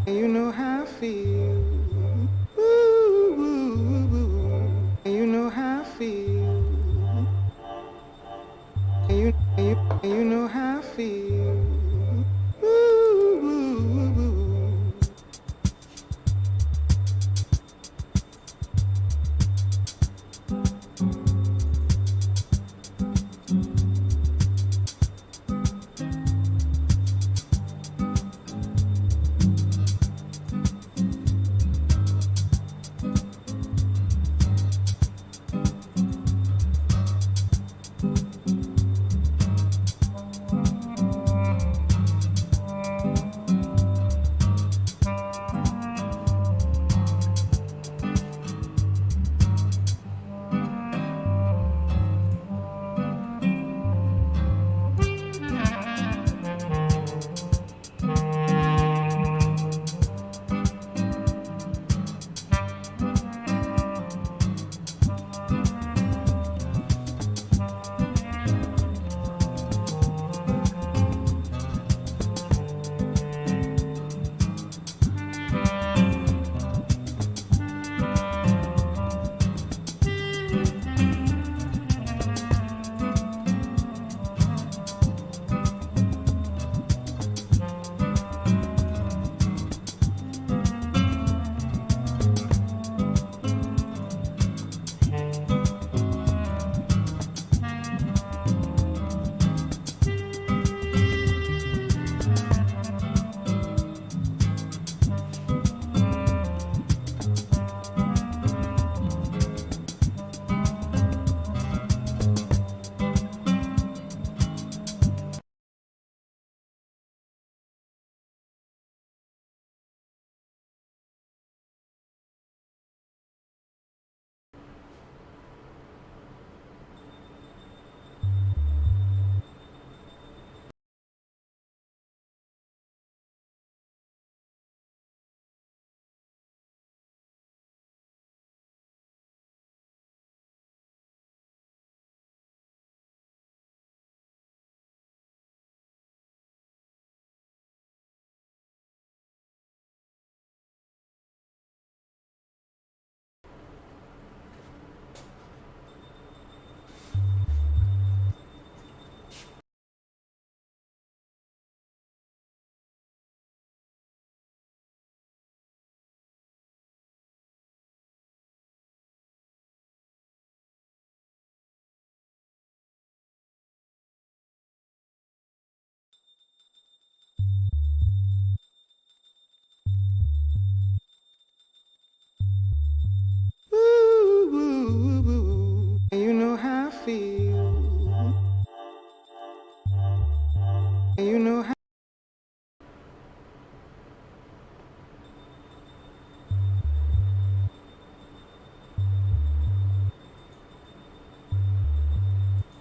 And you know how I feel. Ooh, ooh, ooh, ooh. And you know how I feel. And you know how I feel. Ooh, ooh, ooh, ooh. Ooh, ooh, ooh, ooh. And you know how I feel. And you know how.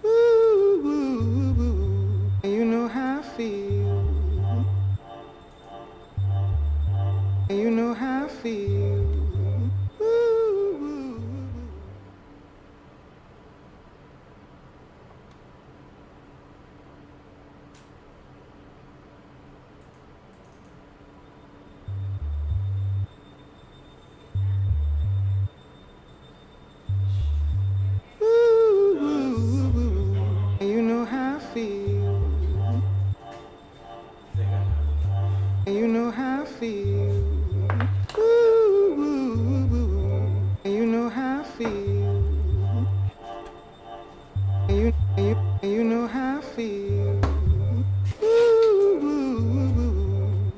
Ooh, ooh, ooh, ooh. And you know how I feel. And you know how I feel. Ooh, ooh, ooh, ooh. Ooh, ooh, ooh, ooh. And you know how I feel. And you know how I feel. Ooh, ooh, ooh, ooh. And you know how I feel. And you know how I feel. Ooh, ooh, ooh, ooh.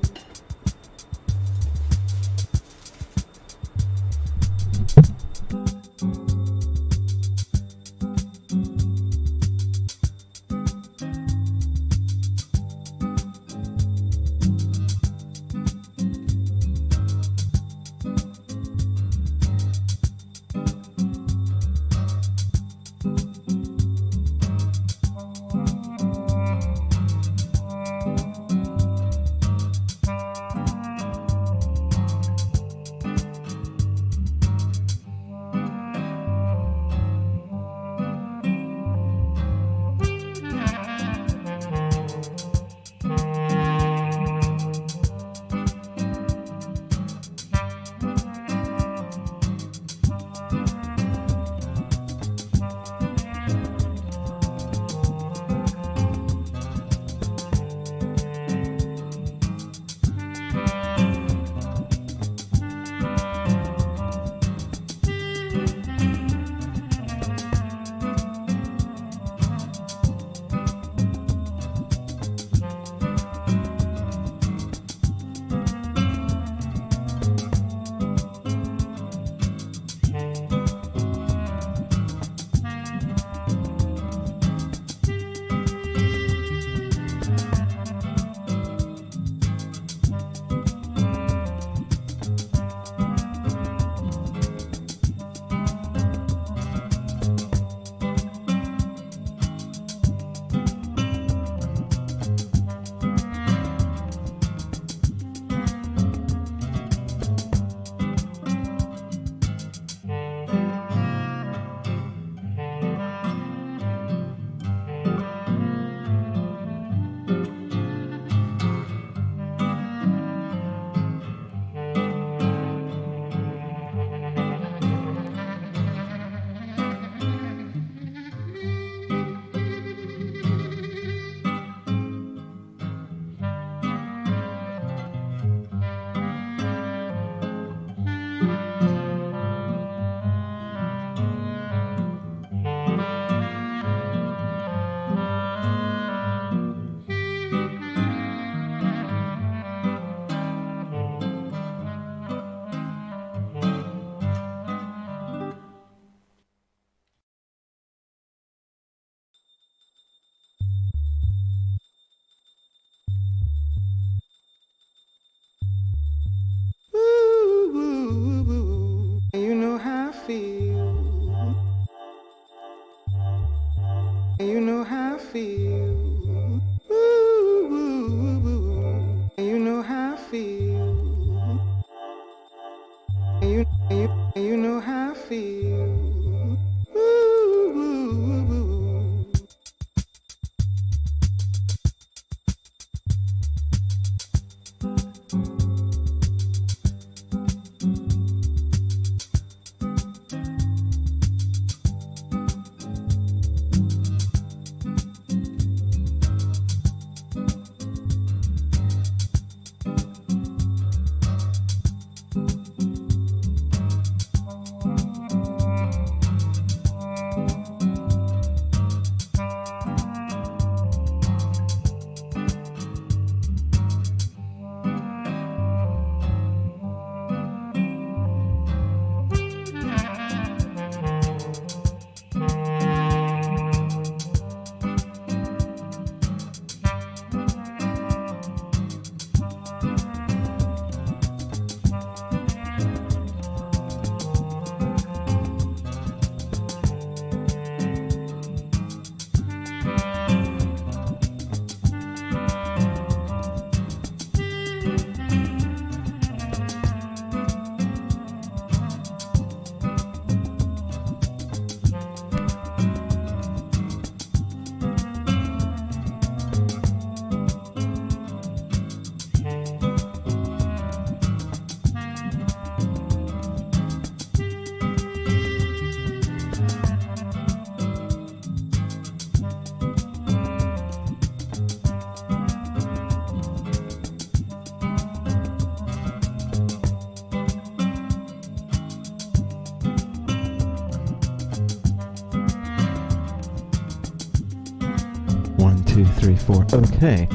One, two, three, four. Okay.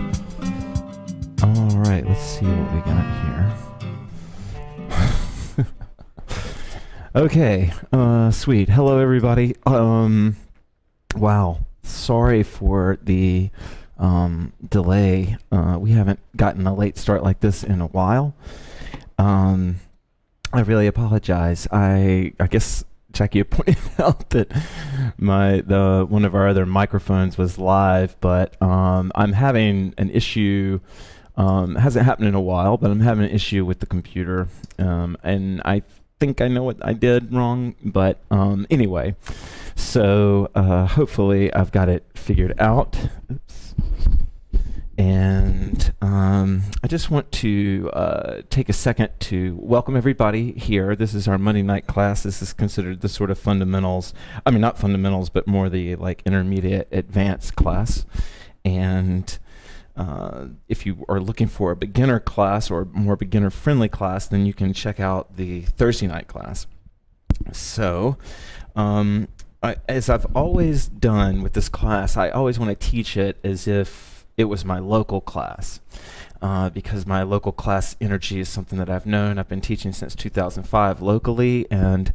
All right. Let's see what we got here. Okay. Sweet. Hello, everybody. Wow. Sorry for the delay. We haven't gotten a late start like this in a while. I really apologize. I guess Jackie pointed out that one of our other microphones was live, but I'm having an issue. Hasn't happened in a while, but I'm having an issue with the computer, and I think I know what I did wrong. But anyway, so hopefully I've got it figured out. Oops. And I just want to take a second to welcome everybody here. This is our Monday night class. This is considered the sort of fundamentals. I mean, not fundamentals, but more the like intermediate advanced class. And if you are looking for a beginner class or more beginner friendly class, then you can check out the Thursday night class. So as I've always done with this class, I always want to teach it as if it was my local class, because my local class energy is something that I've known. I've been teaching since 2005 locally, and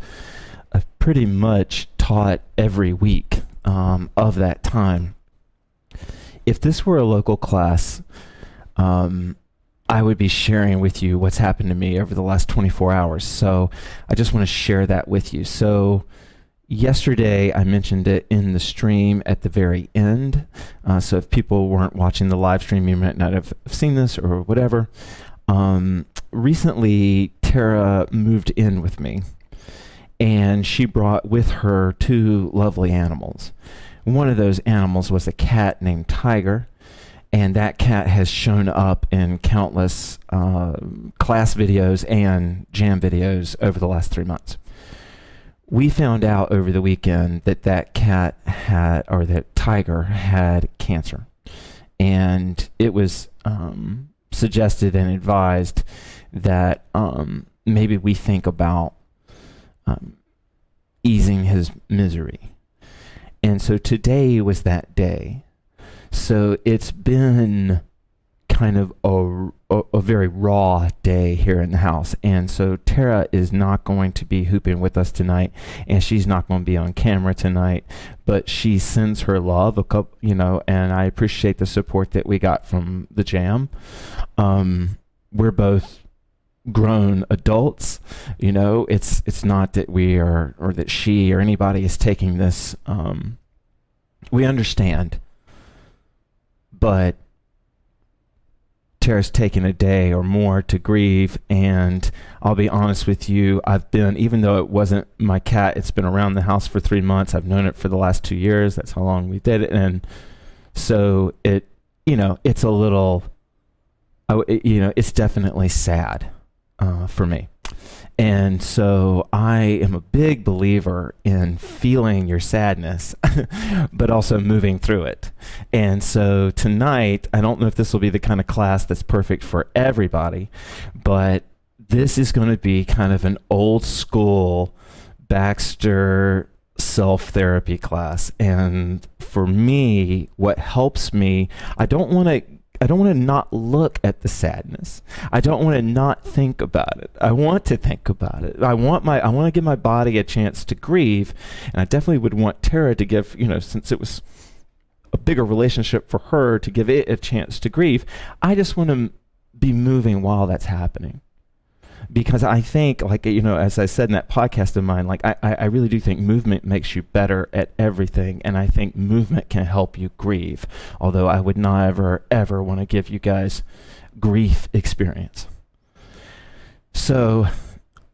I've pretty much taught every week of that time. If this were a local class, I would be sharing with you what's happened to me over the last 24 hours. So I just want to share that with you. So yesterday, I mentioned it in the stream at the very end. So if people weren't watching the live stream, you might not have seen this or whatever. Recently, Tara moved in with me, and she brought with her two lovely animals. One of those animals was a cat named Tiger, and that cat has shown up in countless class videos and jam videos over the last 3 months. We found out over the weekend that cat had, or that Tiger had cancer. And it was suggested and advised that maybe we think about easing his misery. And so today was that day. So it's been kind of a very raw day here in the house, and so Tara is not going to be hooping with us tonight, and she's not going to be on camera tonight, but she sends her love and I appreciate the support that we got from the jam. We're both grown adults, it's not that we are, or that she or anybody is taking this, we understand, but Tara's taken a day or more to grieve, and I'll be honest with you, even though it wasn't my cat, it's been around the house for 3 months. I've known it for the last 2 years. That's how long we did it. And so it's a little, it's definitely sad for me. And so I am a big believer in feeling your sadness, but also moving through it. And so tonight, I don't know if this will be the kind of class that's perfect for everybody, but this is going to be kind of an old school Baxter self-therapy class. And for me, what helps me, I don't want to not look at the sadness. I don't want to not think about it. I want to think about it. I want to give my body a chance to grieve, and I definitely would want Tara to give, since it was a bigger relationship for her, to give it a chance to grieve. I just want to be moving while that's happening. Because I think, like, as I said in that podcast of mine, like, I really do think movement makes you better at everything. And I think movement can help you grieve. Although I would never, ever want to give you guys grief experience. So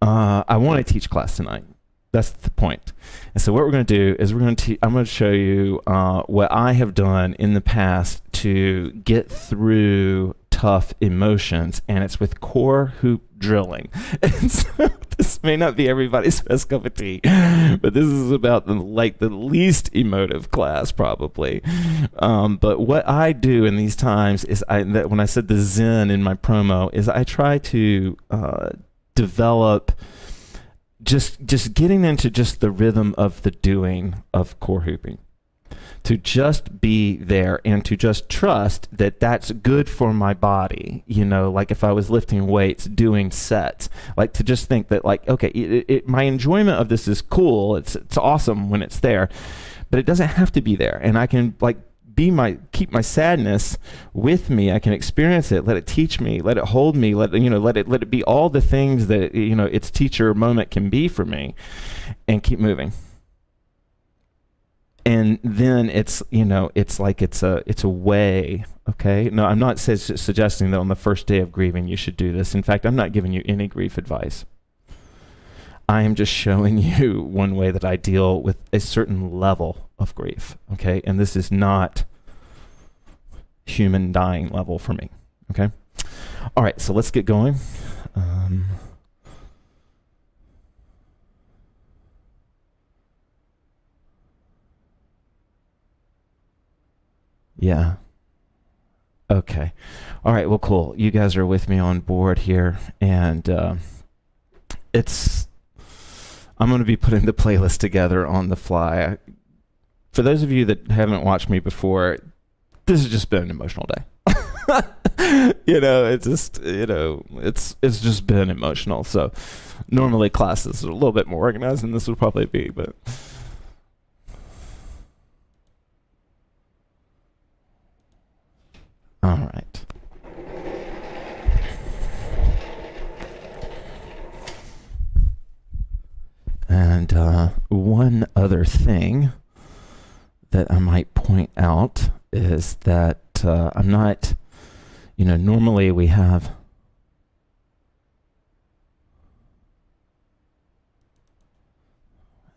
I want to teach class tonight. That's the point. And so what we're going to do is I'm going to show you what I have done in the past to get through tough emotions, and it's with core hoop drilling. And so this may not be everybody's best cup of tea, but this is about the least emotive class probably. But what I do in these times is when I said the Zen in my promo is I try to develop just getting into just the rhythm of the doing of core hooping. To just be there and to just trust that that's good for my body. Like if I was lifting weights, doing sets, like to just think that like, okay, my enjoyment of this is cool. It's awesome when it's there, but it doesn't have to be there. And I can like keep my sadness with me. I can experience it, let it teach me, let it hold me, let it be all the things that, its teacher moment can be for me, and keep moving. And then it's like it's a way, okay? No, I'm not suggesting that on the first day of grieving you should do this. In fact, I'm not giving you any grief advice. I am just showing you one way that I deal with a certain level of grief, okay? And this is not human dying level for me, okay? All right, so let's get going. Yeah. Okay. All right. Well, cool. You guys are with me on board here, and I'm going to be putting the playlist together on the fly. For those of you that haven't watched me before, this has just been an emotional day. It's just been emotional. So normally classes are a little bit more organized than this would probably be, but. All right. And one other thing that I might point out is that I'm not, normally we have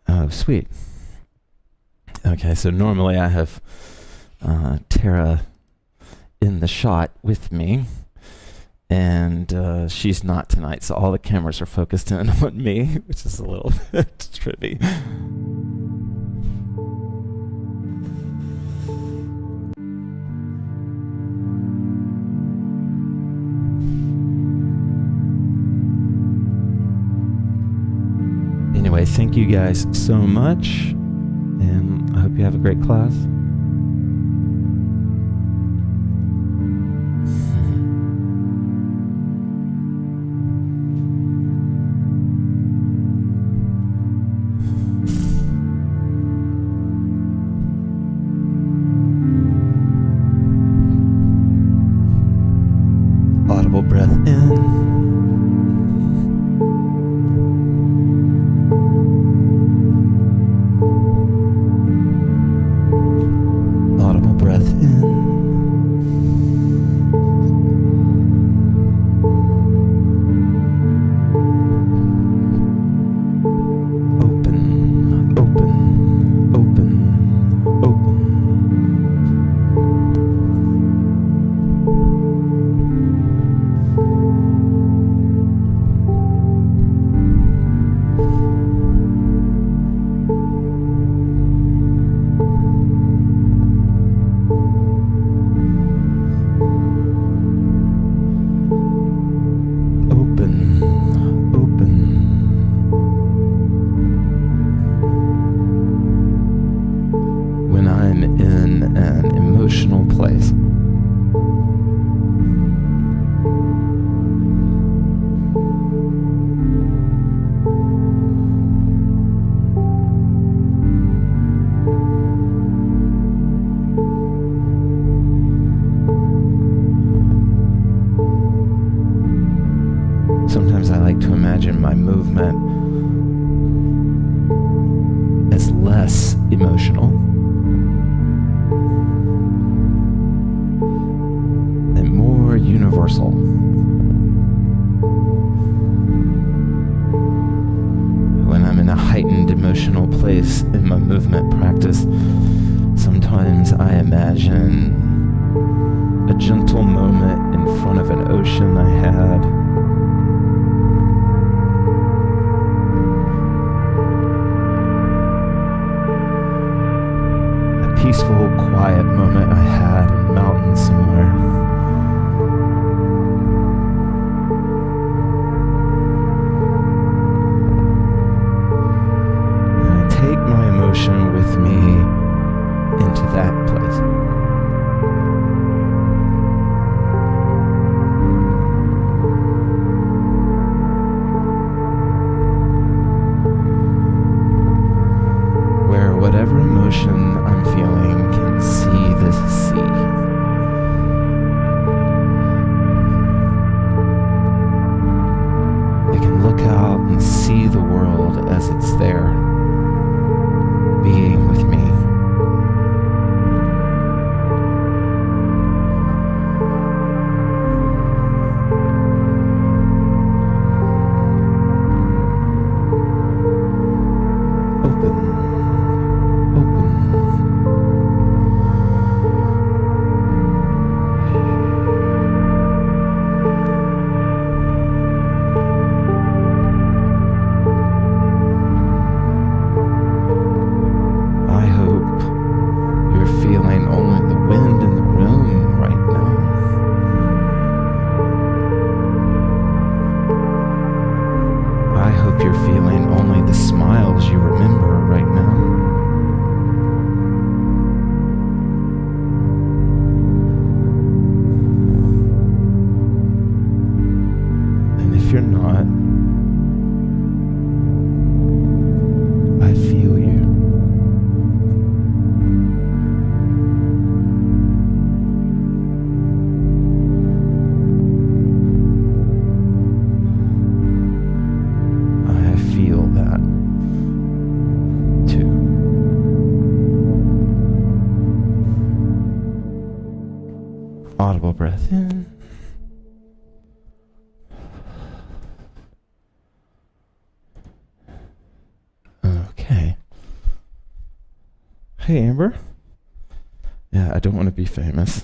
oh, sweet. Okay, so normally I have Tara in the shot with me, and she's not tonight, so all the cameras are focused in on me, which is a little bit trippy. Anyway, thank you guys so much, and I hope you have a great class. Audible breath in. Sometimes I like to imagine my movement as less emotional and more universal. When I'm in a heightened emotional place in my movement practice, sometimes I imagine a gentle moment in front of an ocean I had. A peaceful, quiet moment I had in a mountain somewhere. Take my emotion with me into that place. Where whatever emotion I'm feeling can see the sea. They can look out and see the world as it's there, being with me. Open. I hope you're feeling only the wind in the room right now. I hope you're feeling only the smiles you remember right now. And if you're not, I feel you. I feel that too. Audible breath in. Okay. Hey, Amber. Yeah, I don't want to be famous.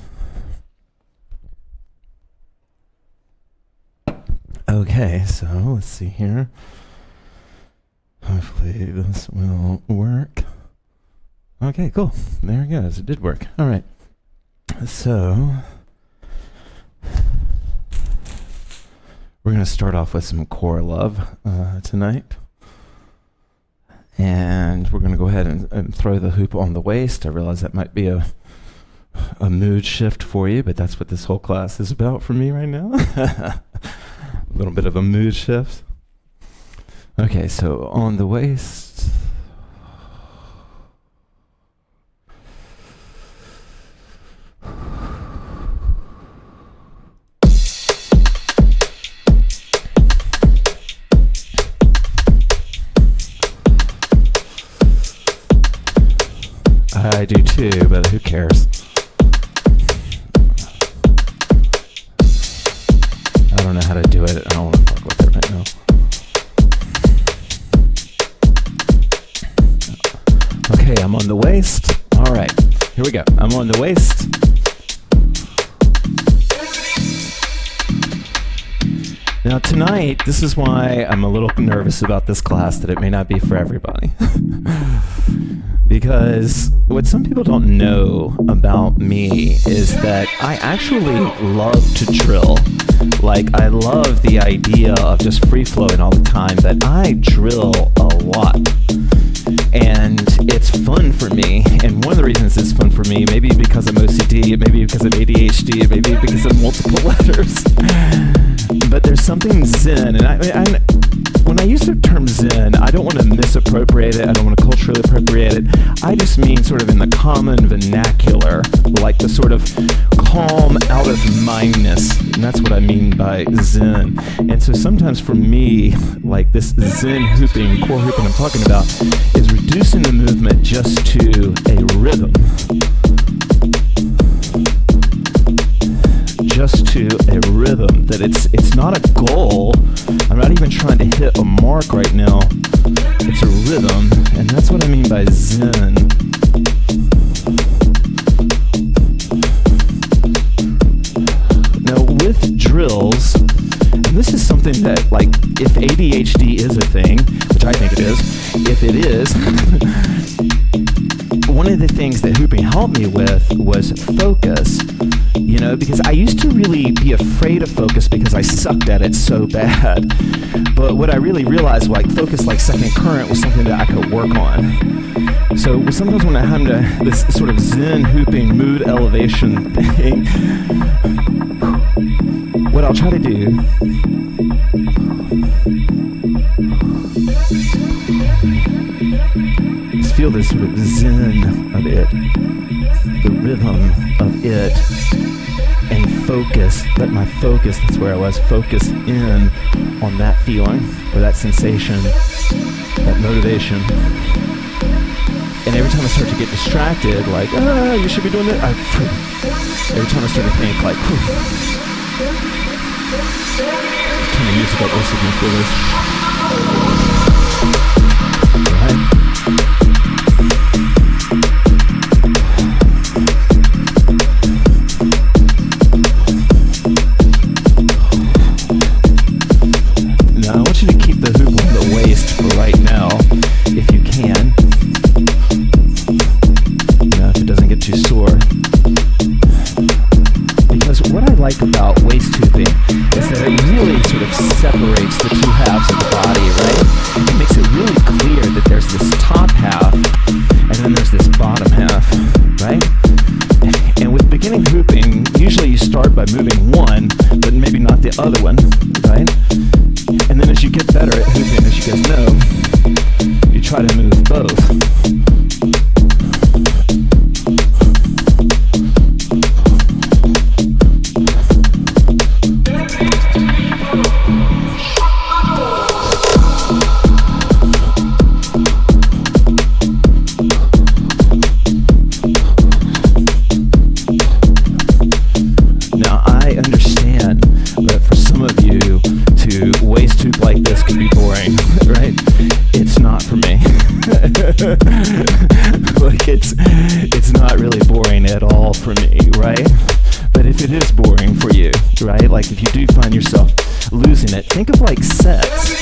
Okay, so let's see here. Hopefully this will work. Okay, cool. There it goes. It did work. All right. So we're going to start off with some core love tonight. And we're going to go ahead and throw the hoop on the waist. I realize that might be a mood shift for you, but that's what this whole class is about for me right now. A little bit of a mood shift. Okay, so on the waist. I do too, but who cares? I don't know how to do it. I don't want to fuck with it right now. Okay, I'm on the waist. All right, here we go. I'm on the waist. Now tonight, this is why I'm a little nervous about this class, that it may not be for everybody. Because what some people don't know about me is that I actually love to drill. Like, I love the idea of just free-flowing all the time, but I drill a lot. And it's fun for me. And one of the reasons it's fun for me, maybe because I'm OCD, maybe because of ADHD, maybe because of multiple letters. But there's something zen, and when I use the term Zen, I don't want to misappropriate it. I don't want to culturally appropriate it. I just mean sort of in the common vernacular, like the sort of calm, out of mindness. And that's what I mean by Zen. And so sometimes for me, like this Zen hooping, core hooping I'm talking about, is reducing the movement just to a rhythm. Just to a rhythm, that it's not a goal. I'm not even trying to hit a mark right now. It's a rhythm, and that's what I mean by Zen. Now with drills, and this is something that, like, if ADHD is a thing, which I think it is, if it is, one of the things that hooping helped me with was focus. You know, because I used to really be afraid of focus because I sucked at it so bad. But what I really realized, like, focus like second current was something that I could work on. So sometimes when I have this sort of Zen hooping mood elevation thing, what I'll try to do is feel this sort of Zen of it, the rhythm of it, and focus, let my focus, that's where I was, focus in on that feeling, or that sensation, that motivation. And every time I start to get distracted, like, you should be doing it, every time I start to think, like, turn the music up, also can feel this. Right? About waist hooping is that it really sort of separates the two halves of the body, right? It makes it really clear that there's this top half and then there's this bottom half, right? And with beginning hooping, usually you start by moving one, but maybe not the other one, right? And then as you get better at hooping, as you guys know, you try to move both. Like it's not really boring at all for me, right? But if it is boring for you, right? Like if you do find yourself losing it, think of like sets.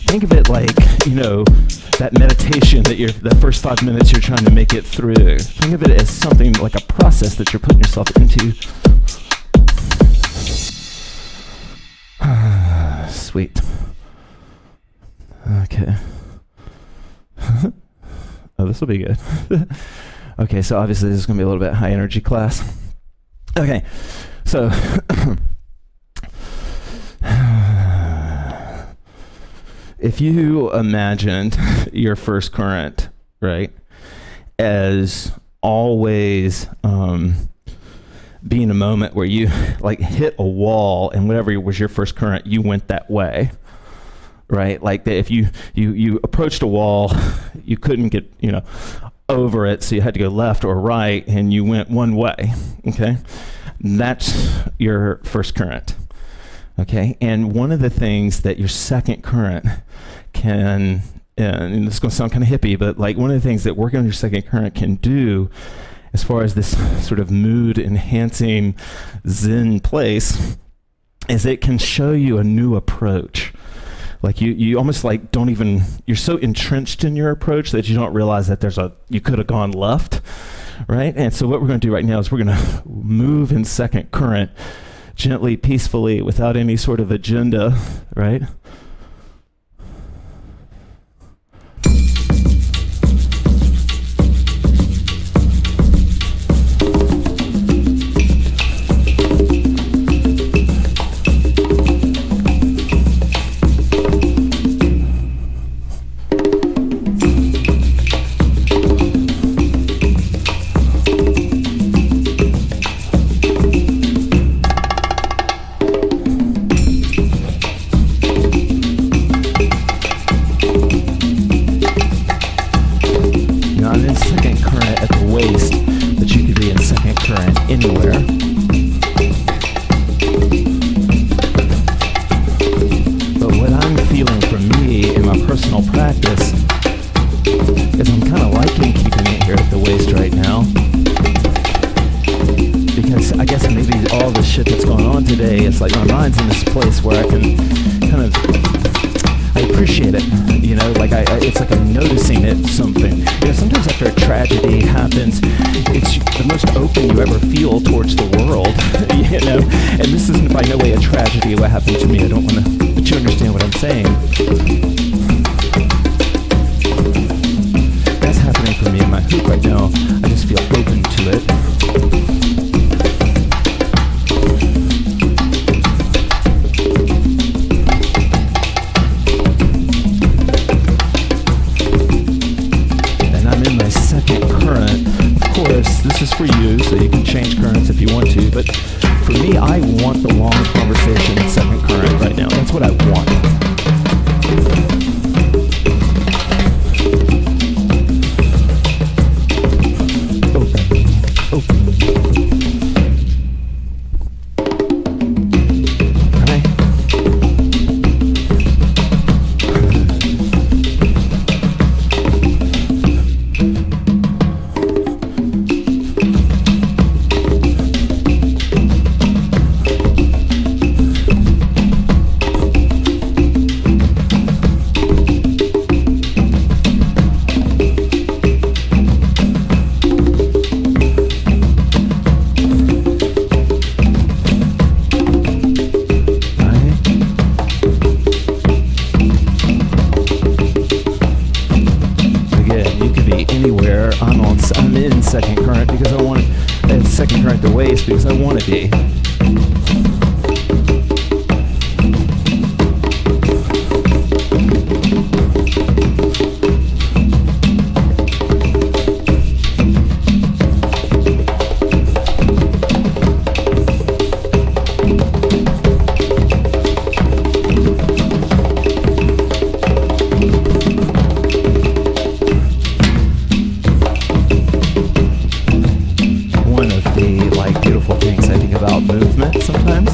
Think of it like, you know, that meditation that the first 5 minutes you're trying to make it through. Think of it as something like a process that you're putting yourself into. Sweet. Okay. Oh, this will be good. Okay, so obviously this is going to be a little bit high energy class. Okay, so if you imagined your first current, right, as always being a moment where you like hit a wall and whatever was your first current, you went that way. Right, like if you approached a wall, you couldn't get over it, so you had to go left or right, and you went one way. Okay, that's your first current. Okay, and one of the things that your second current can, and this is going to sound kind of hippie, but like one of the things that working on your second current can do, as far as this sort of mood enhancing Zen place, is it can show you a new approach. Like you almost like don't even, you're so entrenched in your approach that you don't realize that you could have gone left, right? And so what we're going to do right now is we're going to move in second current gently, peacefully, without any sort of agenda, right? all the shit that's going on today, it's like my mind's in this place where I can kind of, I appreciate it, you know, like it's like I'm noticing it, something. You know, sometimes after a tragedy happens, it's the most open you ever feel towards the world, you know, and this isn't by no way a tragedy what happened to me. I don't want to, but you understand what I'm saying. That's happening for me in my hoop right now. I just feel open to it. This is for you, so you can change currents if you want to, but for me, I want the long conversation in second current right now. That's what I want. I'm in second current because I want it, second current to waste because I want to be. Movement sometimes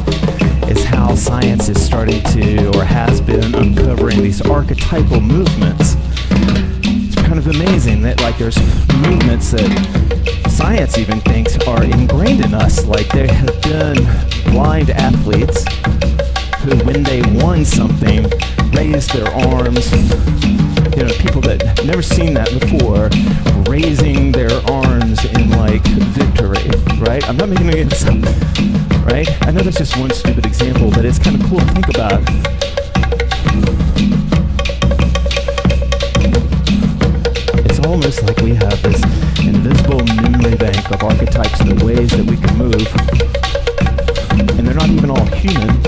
is how science is starting to, or has been, uncovering these archetypal movements. It's kind of amazing that like there's movements that science even thinks are ingrained in us. Like there have been blind athletes who, when they won something, raised their arms. You know, people that never seen that before, raising their arms in like victory, right? I'm not making any of this up, right? I know that's just one stupid example, but it's kind of cool to think about. It's almost like we have this invisible memory bank of archetypes and the ways that we can move, and they're not even all human.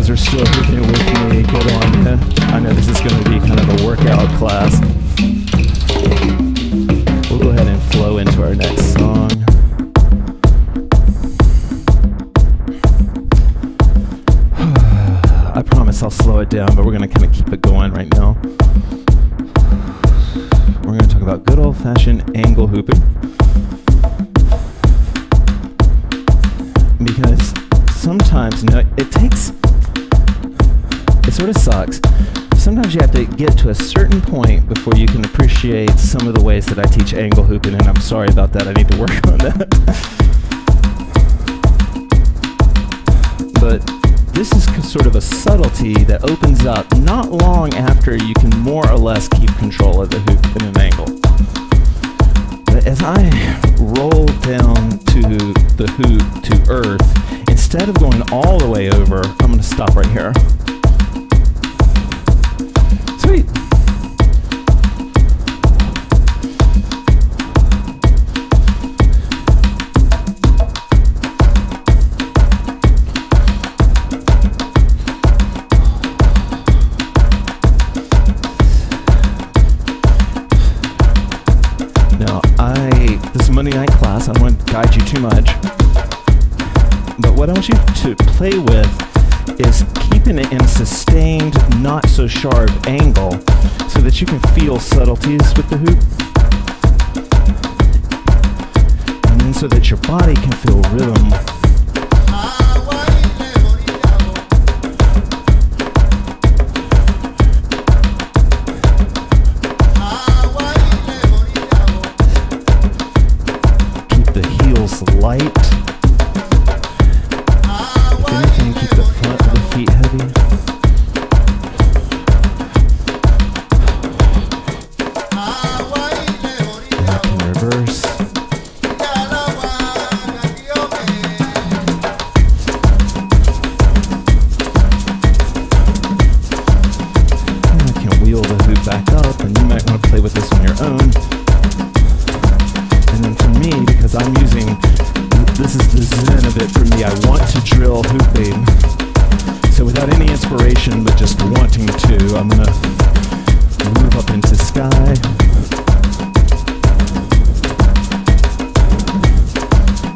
Are still hooping with me, good on ya. I know this is going to be kind of a workout class. We'll go ahead and flow into our next song. I promise I'll slow it down, but we're going to kind of keep it going right now. We're going to talk about good old-fashioned angle hooping. Because sometimes, you know, it sort of sucks. Sometimes you have to get to a certain point before you can appreciate some of the ways that I teach angle hooping, and I'm sorry about that. I need to work on that. But this is sort of a subtlety that opens up not long after you can more or less keep control of the hoop in an angle. But as I roll down to the hoop to earth, instead of going all the way over, I'm going to stop right here. Sweet. Monday night class. I don't want to guide you too much. But what I want you to play with is keeping it in a sustained, not so sharp angle so that you can feel subtleties with the hoop. And then so that your body can feel rhythm. Keep the heels light. If anything, keep the front of the feet heavy. And I can reverse. And I can wheel the hoop back up, and you might want to play with this on your own. And then for me, because I'm using, this is the zen of it for me, I want to drill hooping. So without any inspiration, but just wanting to, I'm gonna move up into sky.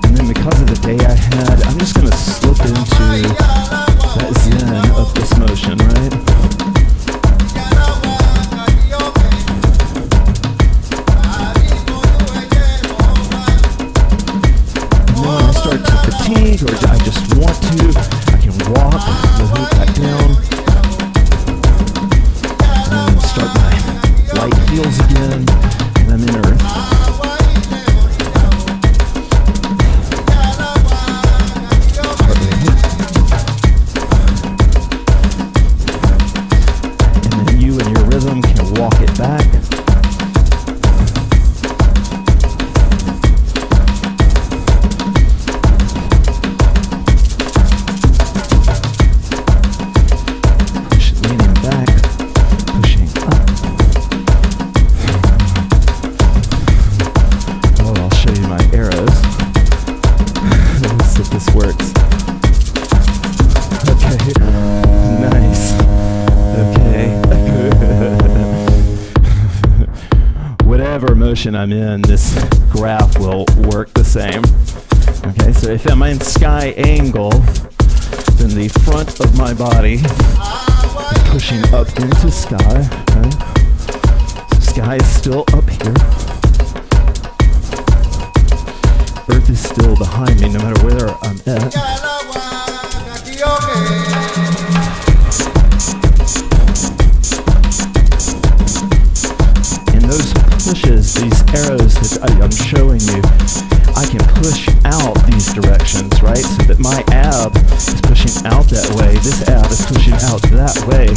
And then because of the day I had, I'm just gonna slip into that zen of this motion, right? Start to fatigue, or I just want to, I can walk the hoop back down and then start my light heels again, and I'm in earth. And then you and your rhythm can walk it back. Motion I'm in, this graph will work the same. Okay, so if I'm in sky angle, then the front of my body is pushing up into sky. Right? So sky is still up here. Earth is still behind me, no matter where I'm at. Those pushes, these arrows that I'm showing you, I can push out these directions, right? So that my ab is pushing out that way, this ab is pushing out that way.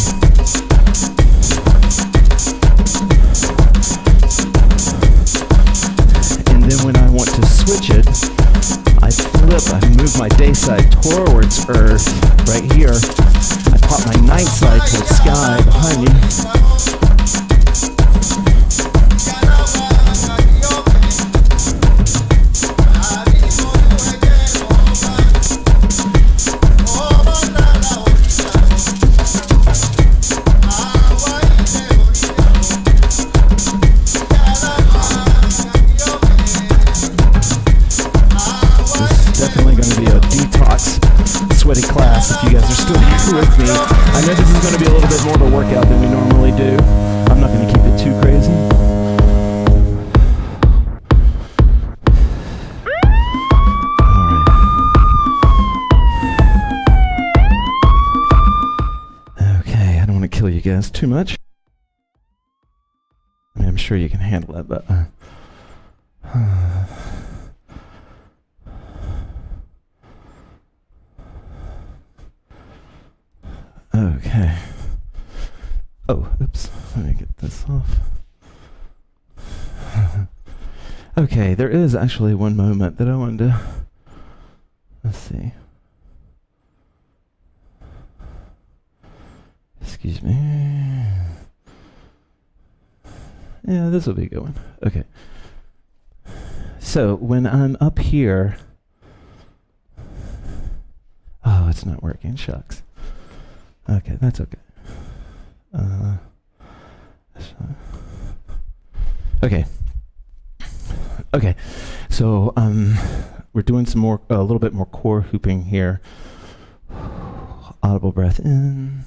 And then when I want to switch it, I flip, I move my day side towards earth, right here. I pop my night side towards sky behind me. Sweaty class if you guys are still here with me. I know this is going to be a little bit more of a workout than we normally do. I'm not going to keep it too crazy. Alright. Okay, I don't want to kill you guys too much. I mean, I'm sure you can handle it, but okay. Oh, oops. Let me get this off. Okay, there is actually one moment that I wanted to... Let's see. Excuse me. Yeah, this will be a good one. Okay. So, when I'm up here... Oh, it's not working. Shucks. Okay, that's okay. Okay. Okay, so we're doing a little bit more core hooping here. Audible breath in.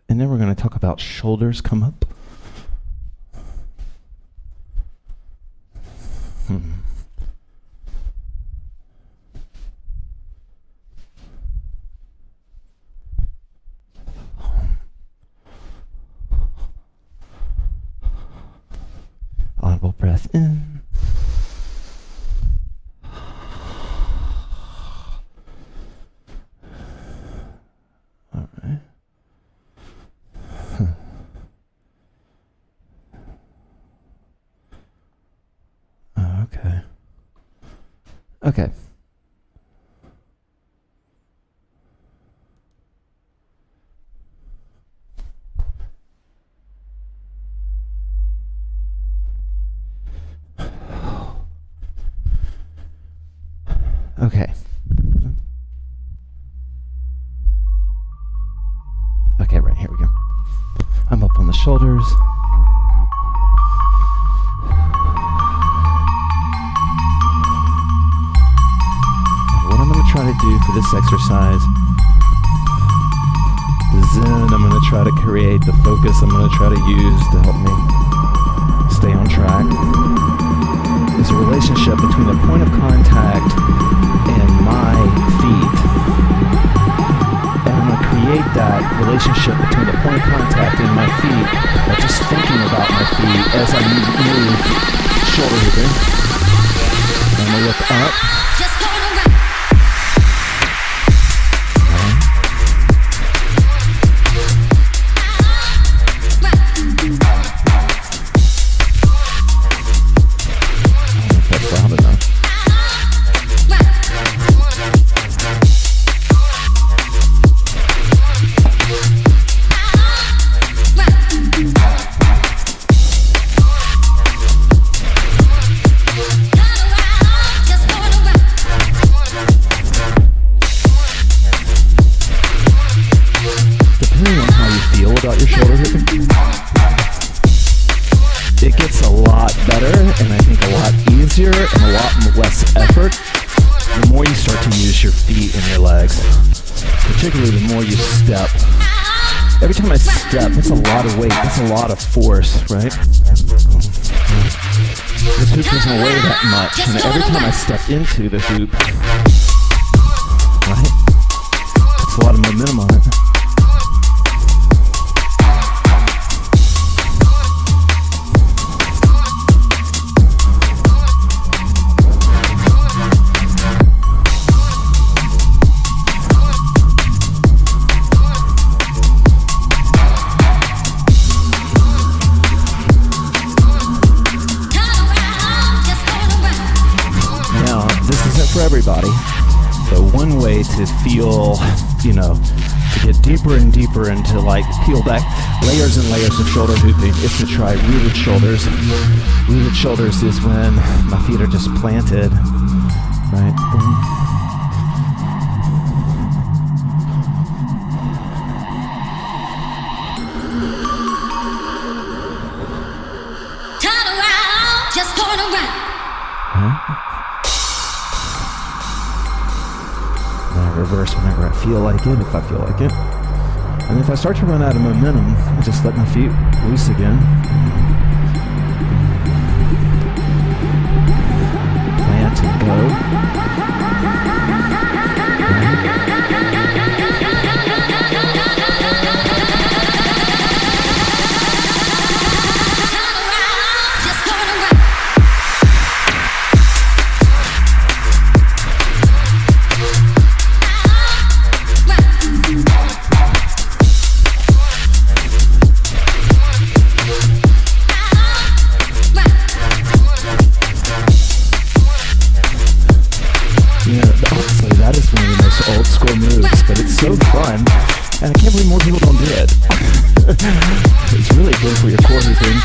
And then we're going to talk about shoulders come up. Audible breath in. All right. Okay. Okay. Okay. Okay, right, here we go. I'm up on the shoulders. What I'm going to try to do for this exercise is then I'm going to try to create the focus I'm going to try to use to help me stay on track. There's a relationship between the point of contact and my feet. And I'm going to create that relationship between the point of contact and my feet by just thinking about my feet as I move shoulder hooping. I'm going to look up. About your shoulder hooping, it gets a lot better and I think a lot easier and a lot less effort the more you start to use your feet and your legs, particularly the more you step. Every time I step, that's a lot of weight, that's a lot of force, right? This hoop doesn't weigh that much, and every time I step into the hoop, right, it's a lot of momentum on it. For everybody, but one way to feel, to get deeper and deeper into peel back layers and layers of shoulder hooping is to try rooted shoulders. Rooted shoulders is when my feet are just planted, right? Turn around, just going around. Huh? Reverse whenever I feel like it, if I feel like it. And if I start to run out of momentum, I just let my feet loose again. Plant and go. Old school moves, but it's so fun, and I can't believe more people don't do it. It's really good for your core hooping.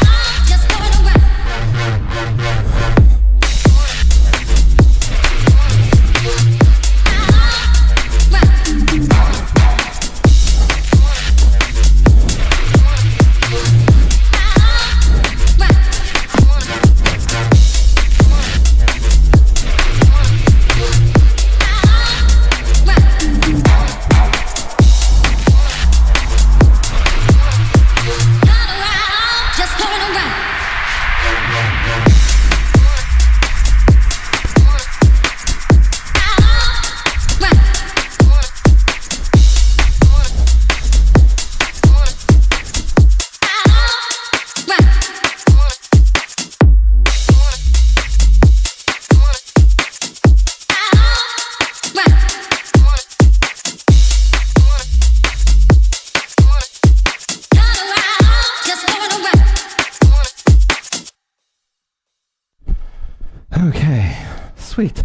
Sweet.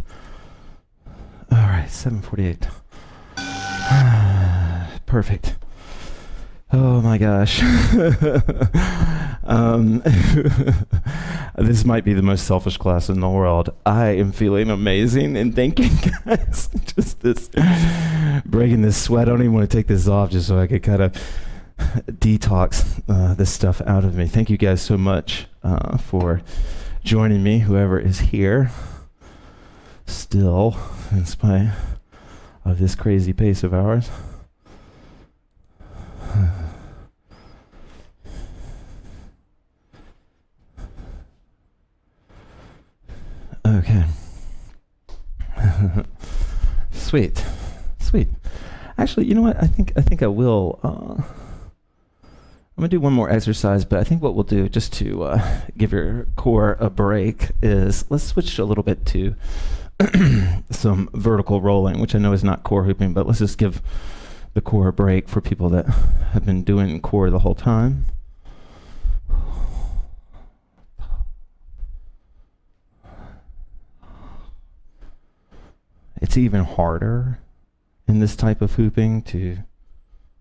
All right, 7:48. Perfect. Oh my gosh. This might be the most selfish class in the world. I am feeling amazing, and thank you guys. Just this breaking this sweat. I don't even want to take this off just so I could kind of detox this stuff out of me. Thank you guys so much for joining me, whoever is here still, in spite of this crazy pace of ours. Okay. Sweet. Actually, you know what? I think I will. I'm gonna do one more exercise, but I think what we'll do, just to give your core a break, is let's switch a little bit to some vertical rolling, which I know is not core hooping, but let's just give the core a break for people that have been doing core the whole time. It's even harder in this type of hooping to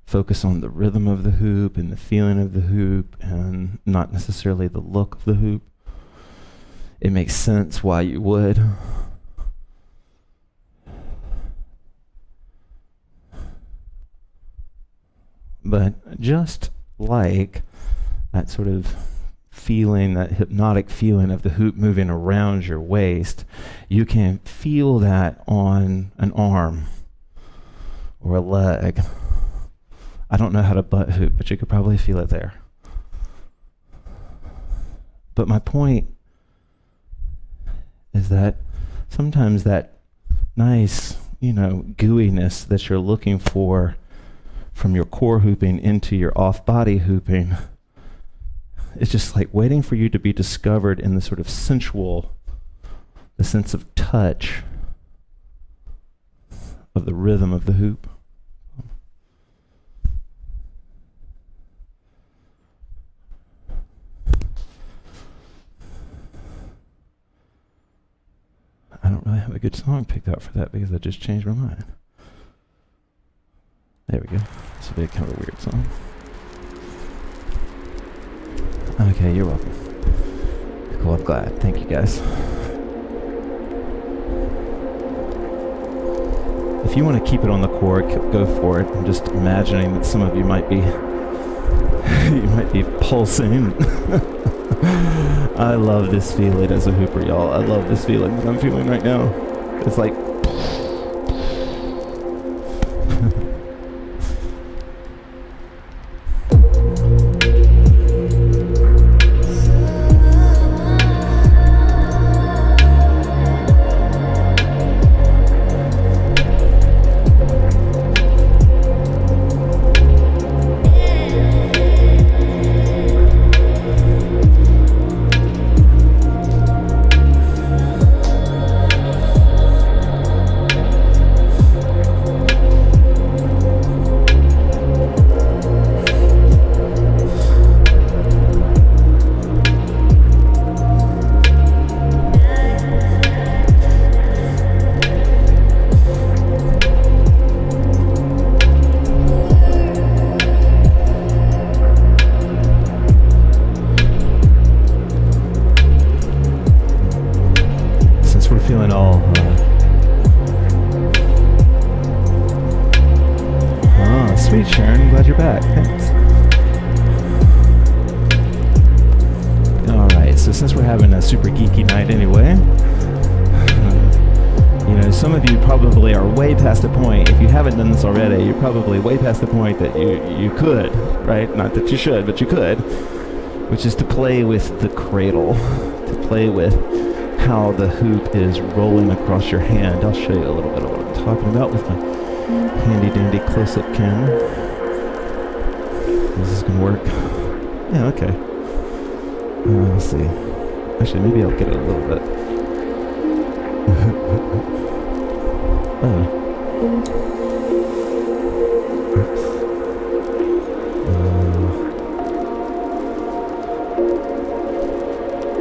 focus on the rhythm of the hoop and the feeling of the hoop and not necessarily the look of the hoop. It makes sense why you would. But just like that sort of feeling, that hypnotic feeling of the hoop moving around your waist, you can feel that on an arm or a leg. I don't know how to butt hoop, but you could probably feel it there. But my point is that sometimes that nice, gooiness that you're looking for from your core hooping into your off-body hooping, it's just like waiting for you to be discovered in the sort of sensual, the sense of touch of the rhythm of the hoop. I don't really have a good song picked out for that because I just changed my mind. There we go. This will be kind of a weird song. Okay, you're welcome. Cool, I'm glad. Thank you, guys. If you want to keep it on the core, go for it. I'm just imagining that some of you might be pulsing. I love this feeling as a hooper, y'all. I love this feeling that I'm feeling right now. It's like super geeky night anyway. Some of you probably are way past the point, if you haven't done this already, you're probably way past the point that you could, right? Not that you should, but you could, which is to play with the cradle, to play with how the hoop is rolling across your hand. I'll show you a little bit of what I'm talking about with my handy dandy close-up camera. Is this gonna work? Yeah, okay. Let's see. Actually, maybe I'll get it a little bit.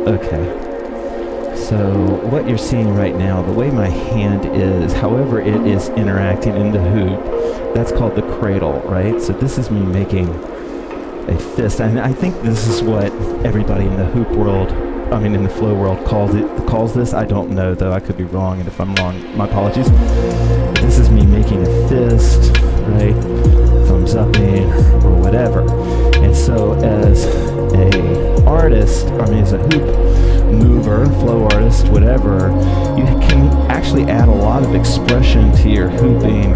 Okay. So So what you're seeing right now, the way my hand is, however it is interacting in the hoop, that's called the cradle, right? So this is me making a fist, and I think this is what everybody in the hoop world, in the flow world calls this. I don't know though, I could be wrong, and if I'm wrong, my apologies. This is me making a fist, right? Thumbs upping or whatever. And so as a artist, as a hoop mover, flow artist, whatever, you can actually add a lot of expression to your hooping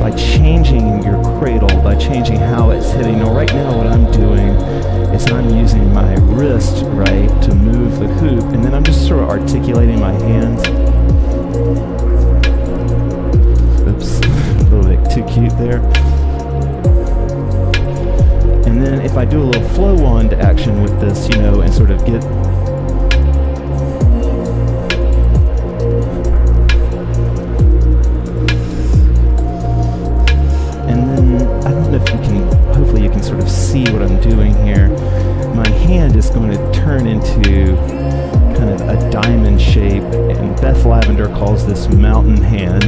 by changing your cradle, by changing how it's hitting. Now, right now, what I'm doing is I'm using my wrist, right, to move the hoop, and then I'm just sort of articulating my hands. Oops, a little bit too cute there. And then if I do a little flow wand action with this, and sort of get hopefully you can sort of see what I'm doing here. My hand is going to turn into kind of a diamond shape, and Beth Lavender calls this mountain hand,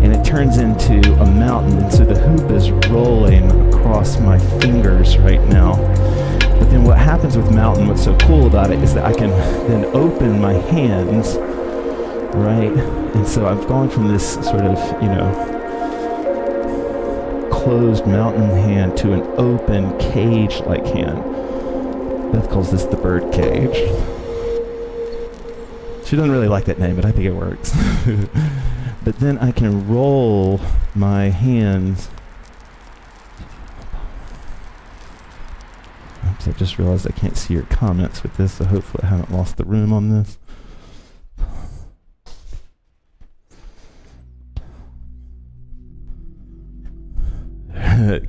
and it turns into a mountain, and so the hoop is rolling across my fingers right now. But then what happens with mountain, what's so cool about it, is that I can then open my hands, right? And so I've gone from this sort of, closed mountain hand to an open cage-like hand. Beth calls this the bird cage. She doesn't really like that name, but I think it works. But then I can roll my hands. Oops, I just realized I can't see your comments with this, so hopefully I haven't lost the room on this.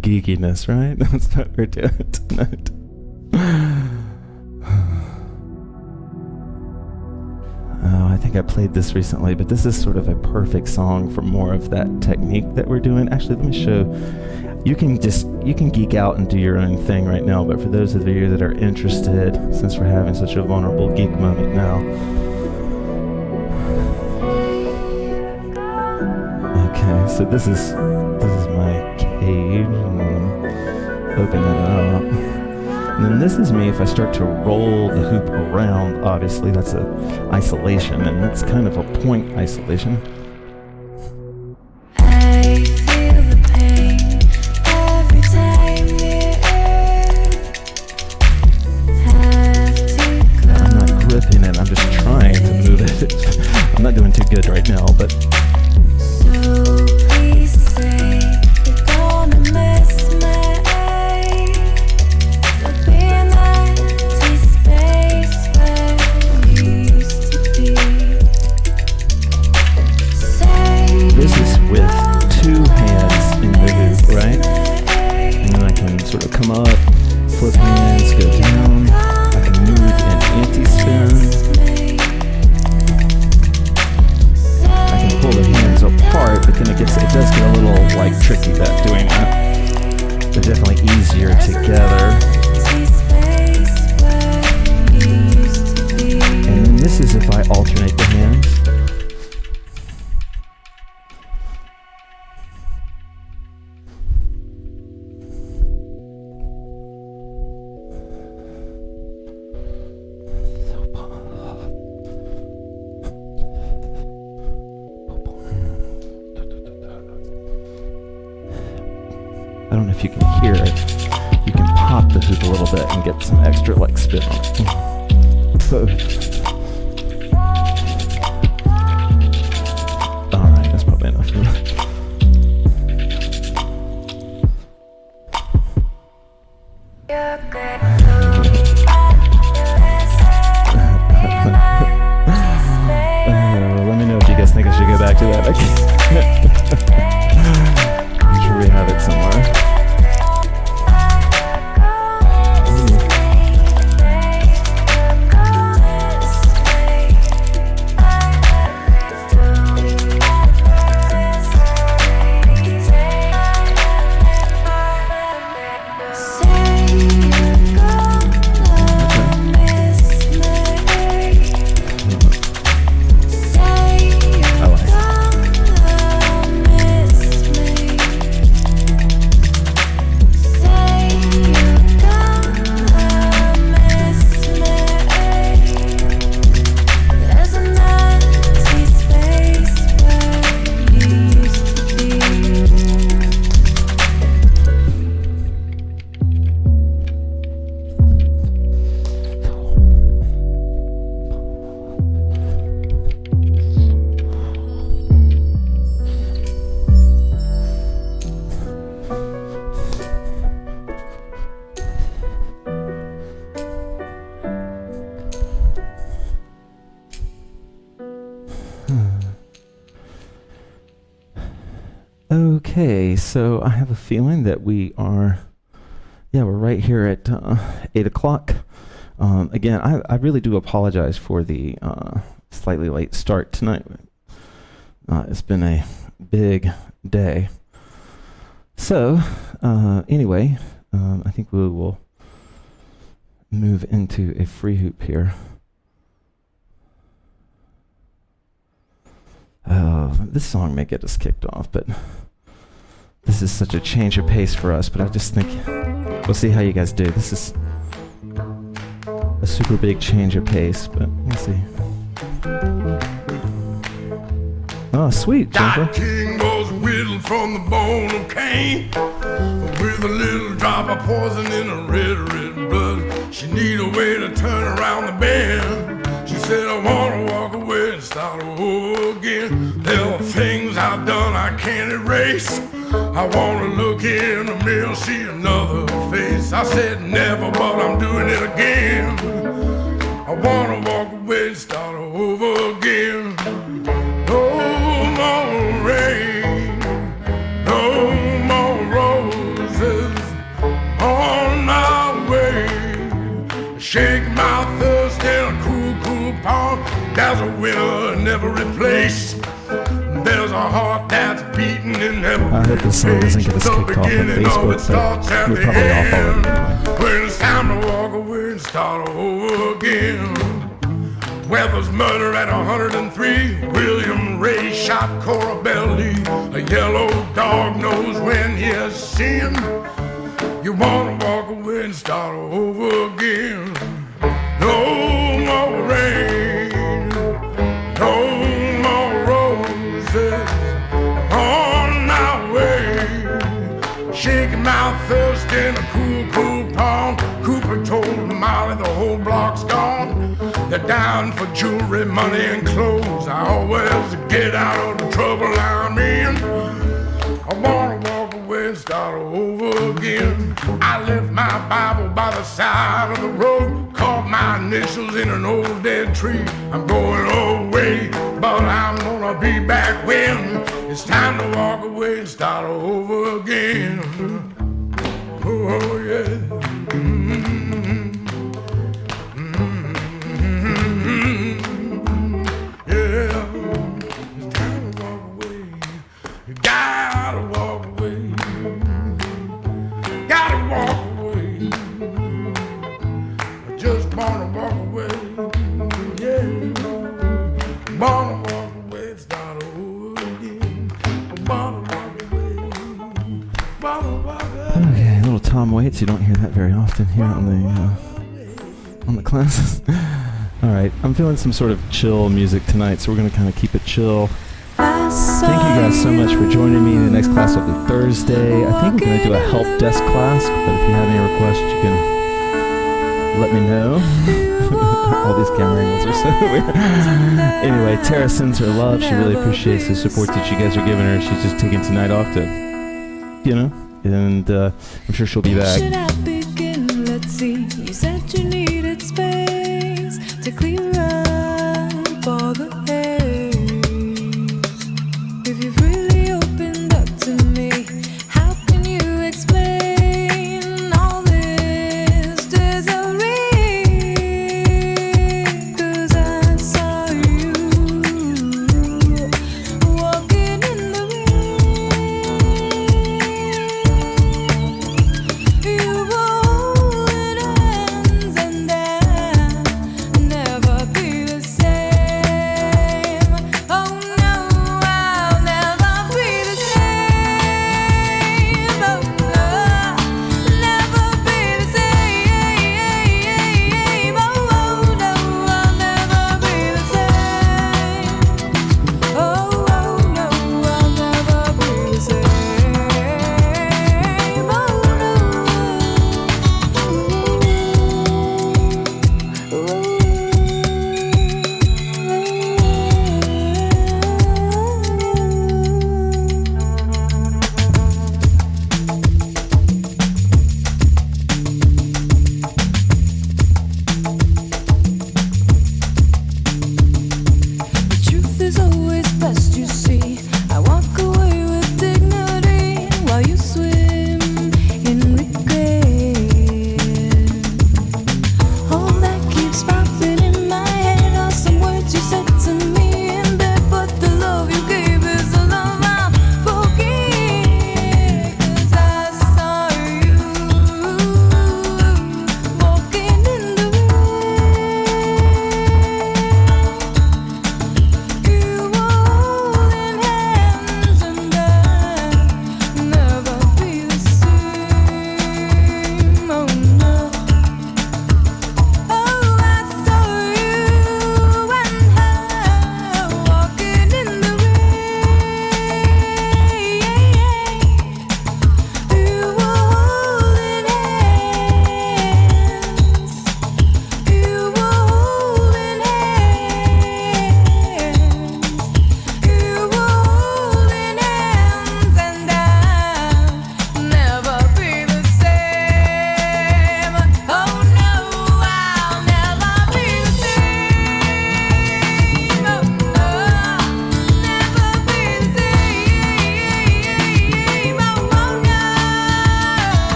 Geekiness, right? That's what we're doing tonight. Oh, I think I played this recently, but this is sort of a perfect song for more of that technique that we're doing. Actually, let me show. You can geek out and do your own thing right now, but for those of you that are interested, since we're having such a vulnerable geek moment now. Okay, so this is my cage, and open it up. And then this is me if I start to roll the hoop around. Obviously, that's a isolation, and that's kind of a point isolation. I feel the pain every time you have to go. I'm not gripping it, I'm just trying to move it. I'm not doing too good right now, but So please say you're gonna miss me. There'll be an empty space where you used to be. Say this is with two hands in the hoop, right? And then I can sort of come up, flip hands, go down. I can move in anti-spin. I can pull the hands apart, but then it does get a little like tricky that doing that. They're definitely easier together. And then this is if I alternate the hands. I don't know if you can hear it. You can pop the hoop a little bit and get some extra like spin on it. Alright, that's probably enough. Let me know if you guys think I should go back to that. I'm sure we have it somewhere. say Okay, so I have a feeling that we're right here at 8 o'clock. Again, I really do apologize for the slightly late start tonight. It's been a big day. So, anyway, I think we will move into a free hoop here. This song may get us kicked off, but this is such a change of pace for us, but I just think we'll see how you guys do. This is a super big change of pace, but we'll see. Oh, sweet, Jennifer. That king was whittled from the bone of Cain, with a little drop of poison in her red, red blood. She need a way to turn around the bend. She said, I wanna walk away and start over again. There are things I've done I can't erase. I wanna look in the mirror, see another face. I said never, but I'm doing it again. I wanna walk away and start over again. No more rain, no more roses on my way. Shake my thirst in a cool, cool pond. There's a winner in every place. There's a heart that's beating in every I hope this song doesn't get us kicked off on Facebook, but we're probably off already anyway. When it's time to walk away and start over again. Weather's murder at 103. William Ray shot Cora Belly. A yellow dog knows when he has sinned. You wanna walk away and start over again. No more rain, no more roses on my way. Shaking my thirst in a cool, cool pond. Cooper told Molly the whole block's gone. They're down for jewelry, money, and clothes. I always get out of the trouble I'm in. I wanna walk away and start over again. I left my Bible by the side of the road, carved my initials in an old dead tree. I'm going away, but I'm gonna be back when it's time to walk away and start over again. Oh yeah. Okay, a little Tom Waits. You don't hear that very often here on the classes. All right, I'm feeling some sort of chill music tonight, so we're going to kind of keep it chill. Thank you guys so much for joining me. The next class will be Thursday. I think we're going to do a help desk class, but if you have any requests, you can let me know. All these camera angles are so weird. Anyway, Tara sends her love. She really appreciates the support that you guys are giving her. She's just taking tonight off to, and I'm sure she'll be back. Should I begin? Let's see. You said you needed space to clear up all the haze. If you've really opened up to me, how can you explain all this misery? 'Cause I saw you walking in the rain. You were holding hands and I never be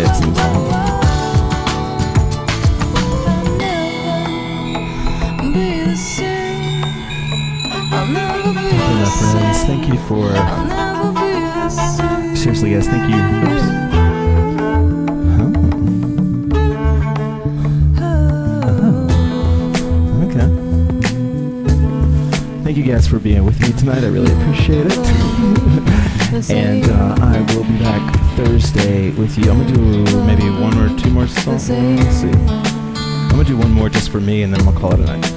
it seems like. My friends, thank you for... Seriously, guys, thank you. Oops. Okay. Thank you guys for being with me tonight. I really appreciate it. And I will be back Thursday with you. I'm going to do maybe one or two more songs. Let's see. I'm going to do one more just for me, and then I'm going to call it a night.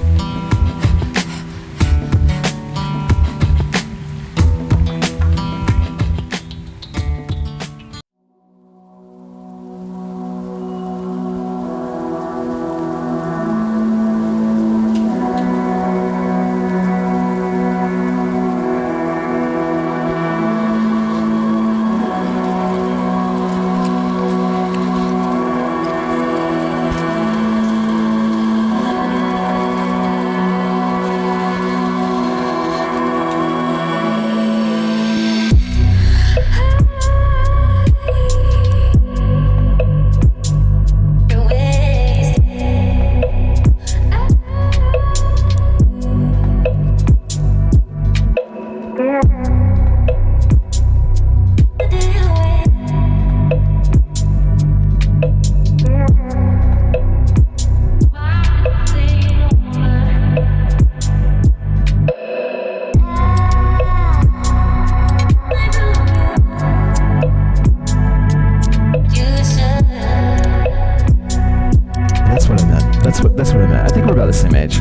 That's what I meant. I think we're about the same age.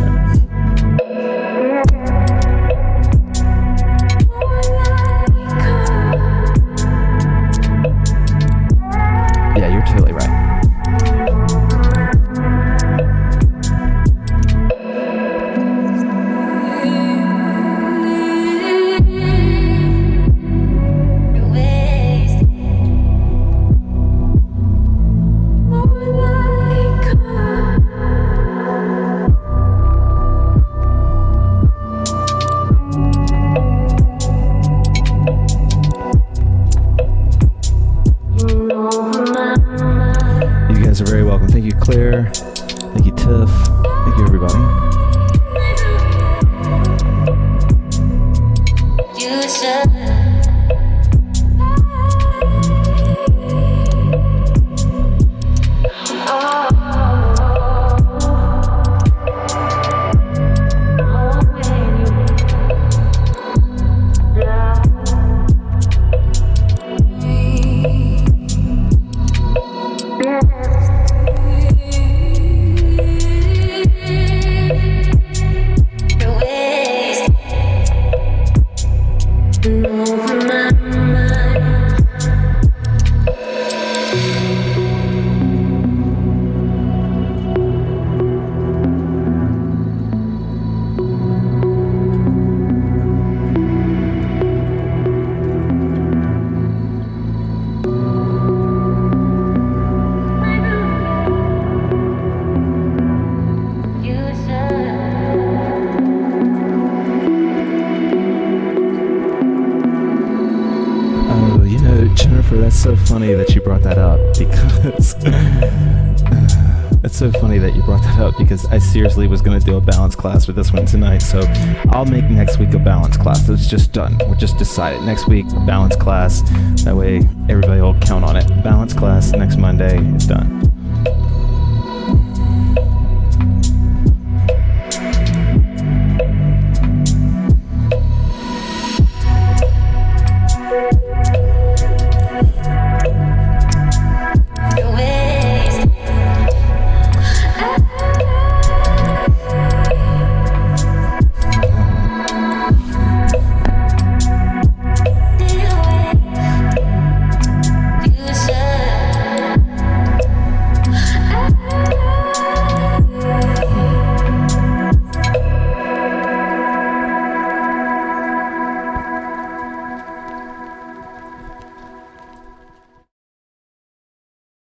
Yeah, you're totally right. Are very welcome. Thank you, Claire. Thank you, Tiff. Thank you, everybody. You should. That's so funny that you brought that up because that's so funny that you brought that up because I seriously was going to do a balance class for this one tonight. So I'll make next week a balance class. It's just done. We're just decided. Next week, balance class. That way everybody will count on it. Balance class next Monday. It's done.